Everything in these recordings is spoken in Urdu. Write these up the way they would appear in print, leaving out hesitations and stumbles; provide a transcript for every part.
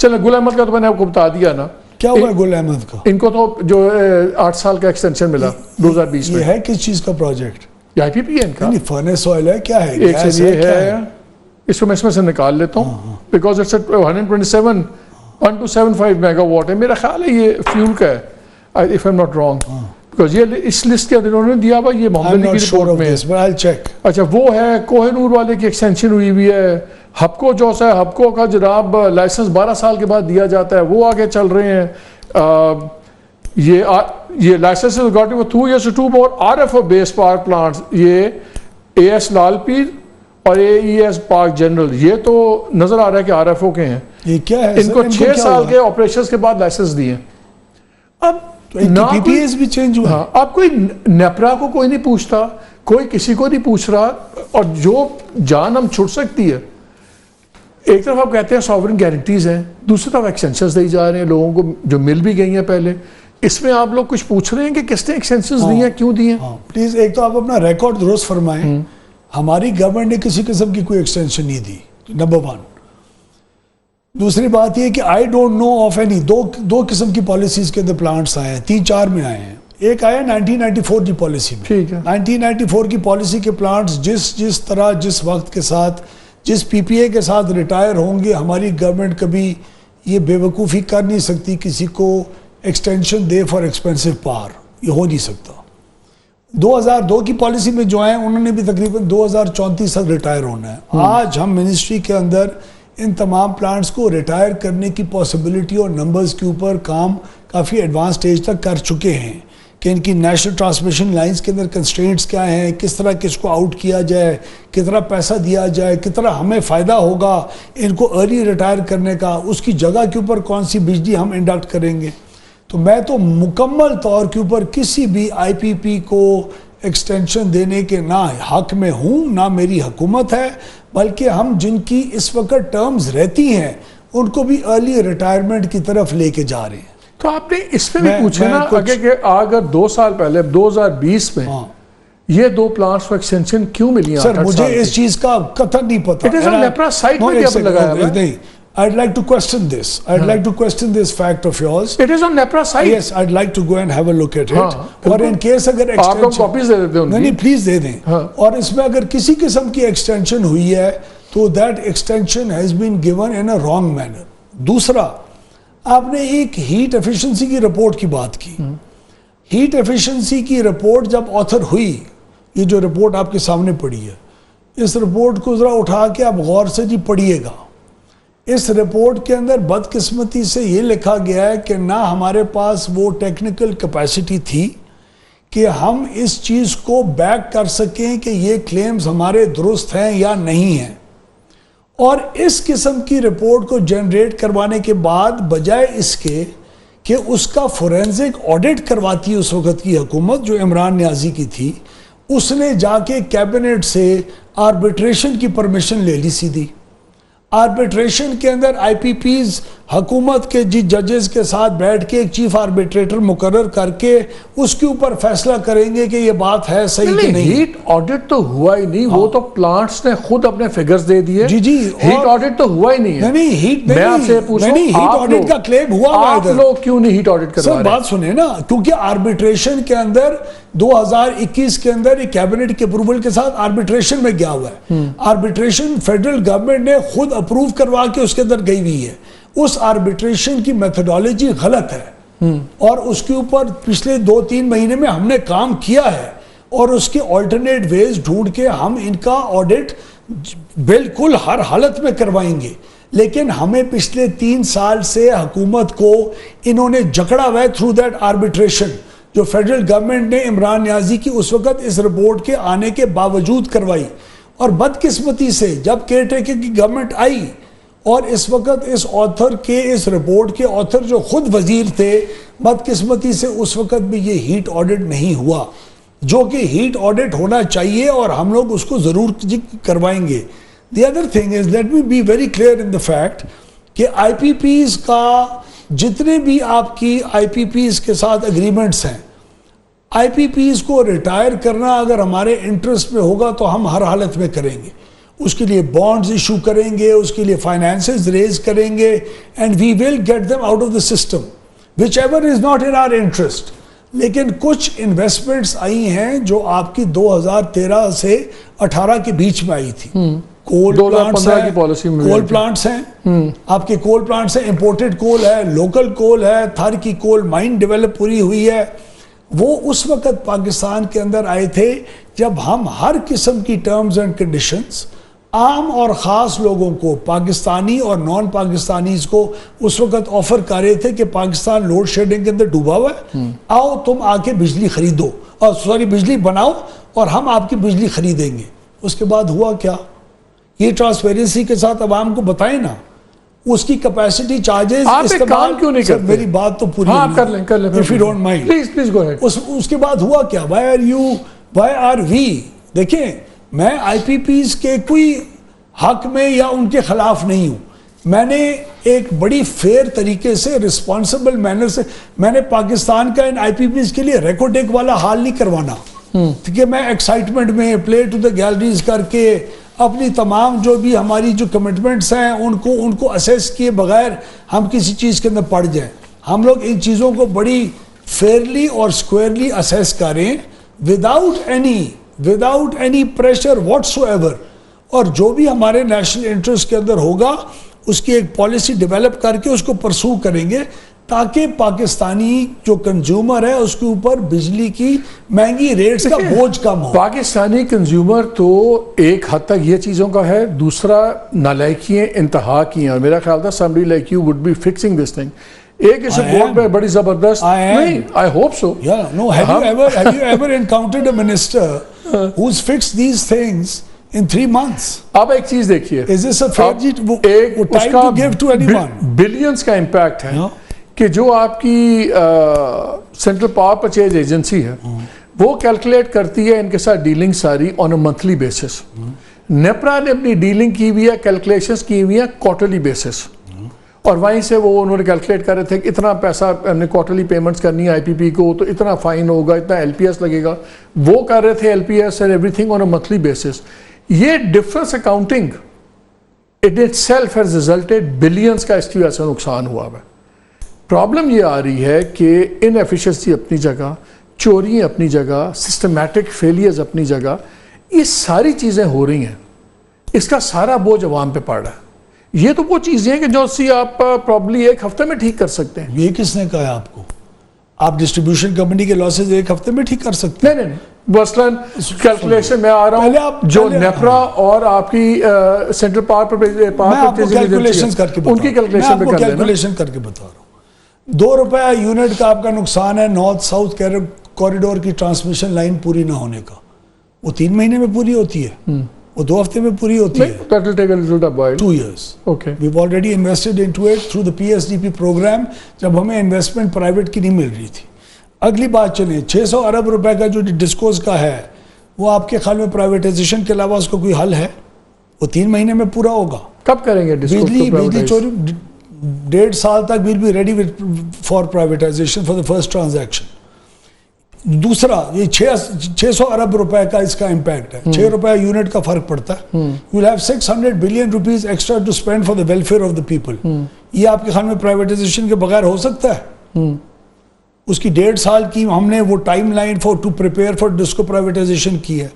چلیں گل احمد کا تو میں نے آپ کو بتا دیا نا. کیا ہوا ہے گل احمد کا؟ ان کو تو جو 8 سال کا ایکسٹینشن ملا 2020 میں. یہ ہے کس چیز کا پروجیکٹ؟ یہ آئی پی پی ہے ان کا. فرنس آئل ہے کیا ہے؟ ایک سے یہ ہے اس کو میں اس میں سے نکال لیتا ہوں بیکاز اٹس 127.125 میگا واٹ ہے. میرا خیال ہے یہ فیول کا ہے if I'm not wrong. Because یہ اس لسٹ کے اندر انہوں نے دیا ہوا یہ محمد علی کی رپورٹ میں. اچھا وہ ہے کوہ نور والے کی ایکسٹینشن ہوئی ہوئی ہے. ہپکو جو ہے ہپکو کا جناب لائسنس 12 سال کے بعد دیا جاتا ہے, وہ آگے چل رہے ہیں. یہ licence got for 2 years to 2 more RFO based power plants. یہ AS لال پیر اور AES پارک جنرل یہ تو نظر آ رہا ہے کہ RFO کے ہیں. یہ کیا ہے ان کو 6 سال کے آپریشنز کے بعد لائسنس دیے. اب پی پی ایس بھی چینج ہوا. اب کوئی نیپرا کو کوئی نہیں پوچھتا, کوئی کسی کو نہیں پوچھ رہا, اور جو جان ہم چھوڑ سکتی ہے. ایک طرف آپ کہتے ہیں سوورن گارنٹیز ہیں, دوسری طرف ایکسٹینشنز دی جا رہے ہیں لوگوں کو جو مل بھی گئی ہیں پہلے. اس میں آپ لوگ کچھ پوچھ رہے ہیں کہ کس نے ایکسٹینشنز دی ہیں, کیوں دی ہیں؟ پلیز ایک تو آپ اپنا ریکارڈ درست فرمائیں. ہماری گورنمنٹ نے کسی قسم کی کوئی ایکسٹینشن نہیں دی, نمبر 1. دوسری بات یہ کہ I don't know of any دو قسم کی پالیسیز کے اندر پلانٹس آئے ہیں, 3-4 میں آئے ہیں. ایک آیا 1994 کی پالیسی میں. 1994 کی پالیسی کے پلانٹس جس طرح جس وقت کے ساتھ جس پی پی اے کے ساتھ ریٹائر ہوں گے, ہماری گورنمنٹ کبھی یہ بے وقوفی کر نہیں سکتی کسی کو ایکسٹینشن دے فار ایکسپینسو پار, یہ ہو نہیں سکتا. 2002 کی پالیسی میں جو آئے انہوں نے بھی تقریباً 2034 تک ریٹائر ہونا ہے. آج ہم منسٹری کے اندر ان تمام پلانٹس کو ریٹائر کرنے کی پاسبلٹی اور نمبرز کے اوپر کام کافی ایڈوانس سٹیج تک کر چکے ہیں کہ ان کی نیشنل ٹرانسمیشن لائنز کے اندر کنسٹرینٹس کیا ہیں, کس طرح کس کو آؤٹ کیا جائے, کتنا پیسہ دیا جائے, کتنا ہمیں فائدہ ہوگا ان کو ارلی ریٹائر کرنے کا, اس کی جگہ کے اوپر کون سی بجلی ہم انڈکٹ کریں گے. تو میں تو مکمل طور کے اوپر کسی بھی آئی پی پی کو ایکسٹینشن دینے کے نہ حق میں ہوں, نہ میری حکومت ہے, بلکہ ہم جن کی اس وقت ٹرمز رہتی ہیں ان کو بھی ارلی ریٹائرمنٹ کی طرف لے کے جا رہے ہیں. تو آپ نے اس میں بھی پوچھا نا کہ اگر 2 سال پہلے 2020 میں یہ 2 پلانٹس کو ایکسٹینشن کیوں ملی ہیں؟ سر مجھے اس چیز کا قطعاً نہیں پتا. It is on Nepra site میں کیا لگایا ہوا ہے؟ نہیں, I'd like to question this. I'd like to question this fact of yours. It is on Nepra site. Yes, I'd like to go and have a look at it. اور in case اگر آپ کو کاپیز دے دیتے ہیں نہیں پلیز دے دیں. اور اس میں اگر کسی قسم کی ایکسٹینشن ہوئی ہے تو that extension has been given in a wrong manner. دوسرا, آپ نے ایک ہیٹ ایفیشنسی کی رپورٹ کی بات کی. ہیٹ ایفیشنسی کی رپورٹ جب آتھر ہوئی, یہ جو رپورٹ آپ کے سامنے پڑی ہے, اس رپورٹ کو ذرا اٹھا کے آپ غور سے جی پڑھیے گا. اس رپورٹ کے اندر بدقسمتی سے یہ لکھا گیا ہے کہ نہ ہمارے پاس وہ ٹیکنیکل کیپیسٹی تھی کہ ہم اس چیز کو بیک کر سکیں کہ یہ کلیمز ہمارے درست ہیں یا نہیں ہیں. اور اس قسم کی رپورٹ کو جنریٹ کروانے کے بعد بجائے اس کے کہ اس کا فورینزک آڈٹ کرواتی اس وقت کی حکومت جو عمران نیازی کی تھی, اس نے جا کے کیبنٹ سے آربیٹریشن کی پرمیشن لے لی سیدھی. آربیٹریشن کے اندر آئی پی پیز حکومت کے ججز کے ساتھ بیٹھ کے ایک چیف آربیٹریٹر مقرر کر کے اس کے اوپر فیصلہ کریں گے کہ یہ بات ہے صحیح کہ نہیں. ہیٹ آڈٹ تو ہوا ہی نہیں, وہ تو پلانٹس نے خود اپنے فگرز دے دیے. جی جی, ہیٹ آڈٹ تو ہوا ہی نہیں ہے. نہیں ہیٹ میں آپ سے پوچھوں ہیٹ آڈٹ کا کلیم ہوا ہے. آپ لوگ کیوں نہیں ہیٹ آڈٹ کروا رہے؟ سر بات سنیں نا, کیونکہ آربیٹریشن کے اندر 2021 کے اندر ایک کیبنٹ کے اپروول کے ساتھ آربیٹریشن میں گیا ہوا ہے. آربیٹریشن فیڈرل گورنمنٹ نے خود اپروو کروا کے اس کے اندر گئی ہوئی ہے. اس آربیٹریشن کی میتھڈالوجی غلط ہے اور اس کے اوپر پچھلے 2-3 مہینے میں ہم نے کام کیا ہے اور اس کے آلٹرنیٹ ویز ڈھونڈ کے ہم ان کا آڈٹ بالکل ہر حالت میں کروائیں گے. لیکن ہمیں پچھلے 3 سال سے حکومت کو انہوں نے جکڑا ہوا ہے تھرو دیٹ آربیٹریشن جو فیڈرل گورنمنٹ نے عمران نیازی کی اس وقت اس رپورٹ کے آنے کے باوجود کروائی. اور بدقسمتی سے جب کیئر ٹیکر کی گورنمنٹ آئی اور اس وقت اس آتھر کے اس رپورٹ کے آتھر جو خود وزیر تھے, بدقسمتی سے اس وقت بھی یہ ہیٹ آڈٹ نہیں ہوا جو کہ ہیٹ آڈٹ ہونا چاہیے اور ہم لوگ اس کو ضرور کروائیں گے. The other thing is let me be very clear in the fact کہ آئی پی پیز کا جتنے بھی آپ کی آئی پی پیز کے ساتھ اگریمنٹس ہیں, آئی پی پیز کو ریٹائر کرنا اگر ہمارے انٹرسٹ میں ہوگا تو ہم ہر حالت میں کریں گے. اس کے لیے بانڈز ایشو کریں گے, اس کے لیے فائنانسز ریز کریں گے, and we will get them out of the system whichever is not in our interest. لیکن کچھ انویسٹمنٹس آئی ہیں جو آپ کی 2013 سے 18 کے بیچ میں آئی تھی. کول پلانٹس ہیں, آپ کے کول پلانٹس ہیں, امپورٹڈ کول ہے, لوکل کول ہے, تھر کی کول مائن ڈیولپ پوری ہوئی ہے. وہ اس وقت پاکستان کے اندر آئے تھے جب ہم ہر قسم کی ٹرمز اینڈ کنڈیشنز عام اور خاص لوگوں کو, پاکستانی اور نان پاکستانیز کو اس وقت آفر کر رہے تھے کہ پاکستان لوڈ شیڈنگ کے اندر ڈوبا ہوا ہے, آؤ تم آ کے بجلی خریدو, بجلی بناؤ اور ہم آپ کی بجلی خریدیں گے. اس کے بعد ہوا کیا؟ یہ ٹرانسپیرنسی کے ساتھ عوام کو بتائیں نا, اس کی کیپیسٹی چارجز استعمال کیوں نہیں کرتے؟ میری بات تو پوری کر لیں if you don't mind. Please go ahead. اس کے بعد ہوا کیا؟ why are we دیکھیں, میں آئی پی پیز کے کوئی حق میں یا ان کے خلاف نہیں ہوں. میں نے ایک بڑی فیئر طریقے سے رسپانسبل مینر سے, میں نے پاکستان کا ان آئی پی پیز کے لیے ریکوڈیک والا حال نہیں کروانا کہ میں ایکسائٹمنٹ میں پلے ٹو دا گیلریز کر کے اپنی تمام جو بھی ہماری جو کمٹمنٹس ہیں ان کو اسیس کیے بغیر ہم کسی چیز کے اندر پڑ جائیں. ہم لوگ ان چیزوں کو بڑی فیئرلی اور اسکوئرلی اسیس کریں without any pressure what's so ever, اور جو بھی ہمارے نیشنل انٹرسٹ کے اندر ہوگا اس کی ایک پالیسی ڈیولپ کر کے اس کو پرسو کریں گے تاکہ پاکستانی جو کنزیومر ہے اس کے اوپر بجلی کی مہنگی ریٹس کا بوجھ کم ہو. پاکستانی کنزیومر تو ایک حد تک یہ چیزوں کا ہے, دوسرا نالائکیاں انتہا کی ہیں, اور میرا خیال تھا somebody like you would be fixing this thing. ایک اس بورڈ میں بڑی زبردست نہیں, I hope so. No, have you ever encountered a minister who's fixed these things in 3 months? اب ایک چیز دیکھیے, Is this a fair time to give to anyone? Billions کا امپیکٹ ہے کہ جو آپ کی سینٹرل پاور پرچیز ایجنسی ہے وہ کیلکولیٹ کرتی ہے ان کے ساتھ ڈیلنگ ساری آن اے منتھلی بیسس. نیپرا نے اپنی ڈیلنگ کی ہوئی ہے, کیلکولیشنز کی ہوئی ہیں کوارٹرلی بیسس, اور وہیں سے وہ انہوں نے کیلکولیٹ کر رہے تھے کہ اتنا پیسہ ہم نے کوارٹرلی پیمنٹس کرنی ہے آئی پی پی کو, تو اتنا فائن ہوگا, اتنا ایل پی ایس لگے گا. وہ کر رہے تھے L P S and everything on a monthly basis. یہ difference accounting it itself has resulted balance کا اس کی وجہ سے نقصان ہوا ہے. پرابلم یہ آ رہی ہے کہ ان ایفیشنسی اپنی جگہ, چوری اپنی جگہ, سسٹمیٹک فیلیئرز اپنی جگہ, یہ ساری چیزیں ہو رہی ہیں, اس کا سارا بوجھ عوام پہ پڑ رہا ہے. یہ تو وہ چیزیں ہیں کہ جو سی آپ پرابلی ایک ہفتے میں ٹھیک کر سکتے ہیں. یہ کس نے کہا آپ کو؟ آپ ڈسٹریبیوشن کمپنی کے لاسز ایک ہفتے میں ٹھیک کر سکتے ہیں؟ نہیں, مثلاً کیلکولیشن میں آ رہا ہوں, جو نیپرا اور آپ کی سینٹرل پاور کیلکولیشن کر کے ان کی کیلکولیشن پہ کر کے بتا رہا ہوں. 2 روپے یونٹ کا آپ کا نقصان ہے نارتھ ساؤتھ کوریڈور کی ٹرانسمیشن لائن پوری نہ ہونے کا. وہ 3 مہینے میں پوری ہوتی ہے, وہ 2 ہفتے میں پوری ہوتی ہے. 2 years. Okay. We've already invested into it through the PSDP program جب ہمیں انویسٹمنٹ پرائیویٹ کی نہیں مل رہی تھی. اگلی بات چلیں, 600 ارب روپے کا جو ڈسکوز کا ہے وہ آپ کے خیال میں پرائیویٹائزیشن کے علاوہ اس کو کوئی حل ہے؟ وہ 3 مہینے میں پورا ہوگا. کب کریں گے بجلی چوری 1.5 سال تک we'll be ready for privatization for the first transaction. دوسرا یہ 600 ارب روپے کا اس کا امپیکٹ ہے, 6 روپے یونٹ کا فرق پڑتا ہے. You will have 600 billion rupees extra to spend for the welfare of the people. یہ آپ کے خیال میں پرائیویٹائزیشن کے بغیر ہو سکتا ہے؟ اس کی 1.5 سال کی ہم نے وہ timeline to prepare for DISCO privatization کی ہے.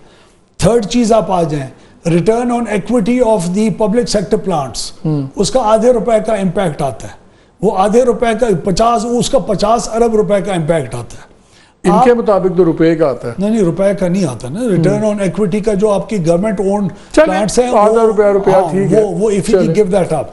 تھرڈ چیز آپ آ جائیں, return on equity of the public sector plants, اس کا آدھے روپے کا امپیکٹ آتا ہے. وہ آدھے روپے کا 50 ارب روپے کا امپیکٹ آتا ہے. ان کے مطابق تو روپے کا آتا ہے. نہیں روپے کا نہیں آتا نا. ریٹرن آن ایکویٹی کا جو آپ کی گورنمنٹ اونڈ پلانٹس ہیں, آدھا روپیہ ٹھیک ہے, وہ if you give that up